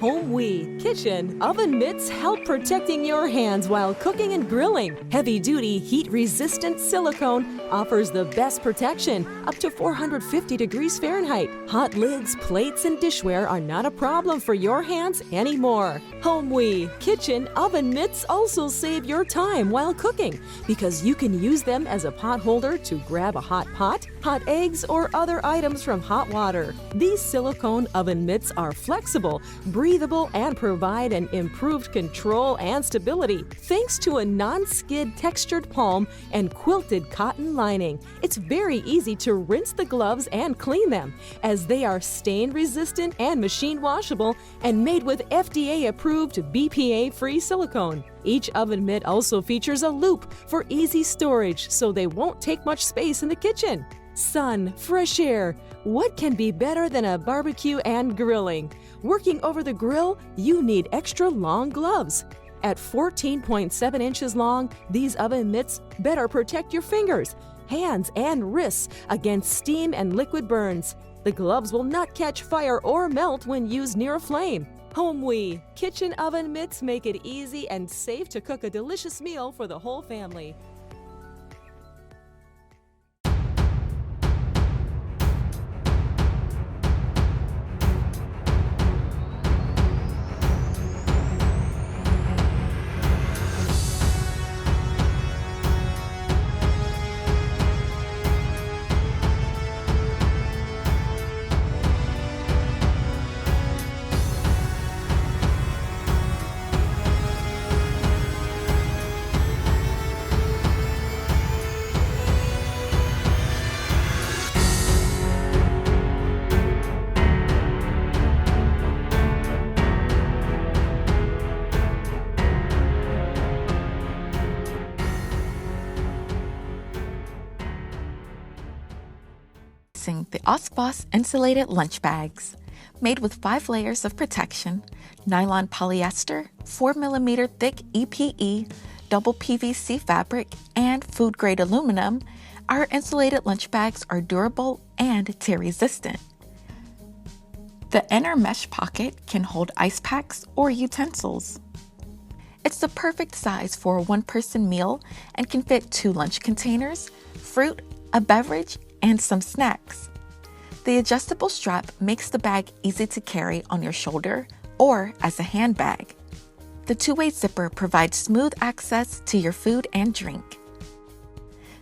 Home kitchen oven mitts help protecting your hands while cooking and grilling. Heavy-duty, heat-resistant silicone offers the best protection, up to 450 degrees Fahrenheit. Hot lids, plates, and dishware are not a problem for your hands anymore. Home kitchen oven mitts also save your time while cooking because you can use them as a pot holder to grab a hot pot, hot eggs, or other items from hot water. These silicone oven mitts are flexible, breathable, and provide an improved control and stability thanks to a non-skid textured palm and quilted cotton lining. It's very easy to rinse the gloves and clean them, as they are stain-resistant and machine washable and made with FDA-approved BPA-free silicone. Each oven mitt also features a loop for easy storage, so they won't take much space in the kitchen. Sun, fresh air. What can be better than a barbecue and grilling? Working over the grill, you need extra long gloves. At 14.7 inches long, these oven mitts better protect your fingers, hands, and wrists against steam and liquid burns. The gloves will not catch fire or melt when used near a flame. Home kitchen oven mitts make it easy and safe to cook a delicious meal for the whole family. The Aliexpress Insulated Lunch Bags. Made with 5 layers of protection, nylon polyester, 4mm thick EPE, double PVC fabric, and food-grade aluminum, our insulated lunch bags are durable and tear-resistant. The inner mesh pocket can hold ice packs or utensils. It's the perfect size for a one-person meal and can fit 2 lunch containers, fruit, a beverage, and some snacks. The adjustable strap makes the bag easy to carry on your shoulder or as a handbag. The 2-way zipper provides smooth access to your food and drink.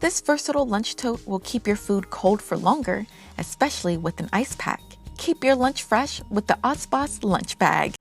This versatile lunch tote will keep your food cold for longer, especially with an ice pack. Keep your lunch fresh with the Aliexpress lunch bag.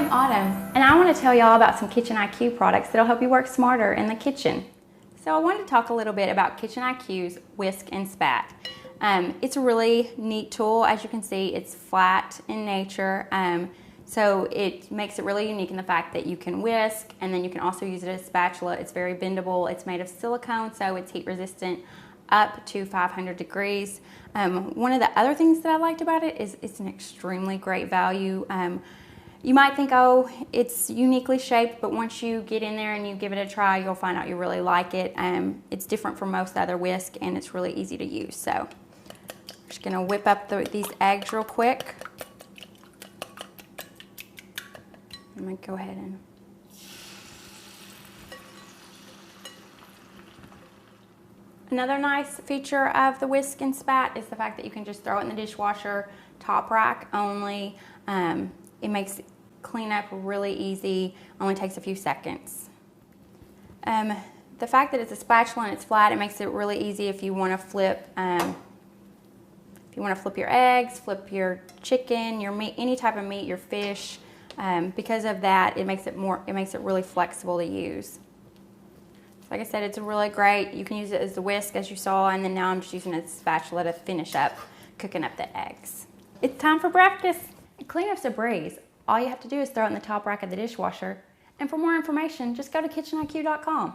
I'm Autumn, and I want to tell y'all about some Kitchen IQ products that'll help you work smarter in the kitchen. So I wanted to talk a little bit about Kitchen IQ's Whisk and Spat. It's a really neat tool. As you can see, it's flat in nature, so it makes it really unique in the fact that you can whisk, and then you can also use it as a spatula. It's very bendable. It's made of silicone, so it's heat resistant up to 500 degrees. One of the other things that I liked about it is it's an extremely great value. You might think, oh, it's uniquely shaped, but once you get in there and you give it a try, you'll find out you really like it. It's different from most other whisk, and it's really easy to use. So I'm just gonna whip up these eggs real quick. I'm gonna go ahead and another nice feature of the Whisk and Spat is the fact that you can just throw it in the dishwasher, top rack only. It makes cleanup really easy, only takes a few seconds. The fact that it's a spatula and it's flat, it makes it really easy if you want to flip your eggs, flip your chicken, your meat, any type of meat, your fish. Because of that, it makes it really flexible to use. Like I said, it's really great. You can use it as the whisk, as you saw, and then now I'm just using it as a spatula to finish up cooking up the eggs. It's time for breakfast. Cleanup's a breeze. All you have to do is throw it in the top rack of the dishwasher. And for more information, just go to kitcheniq.com.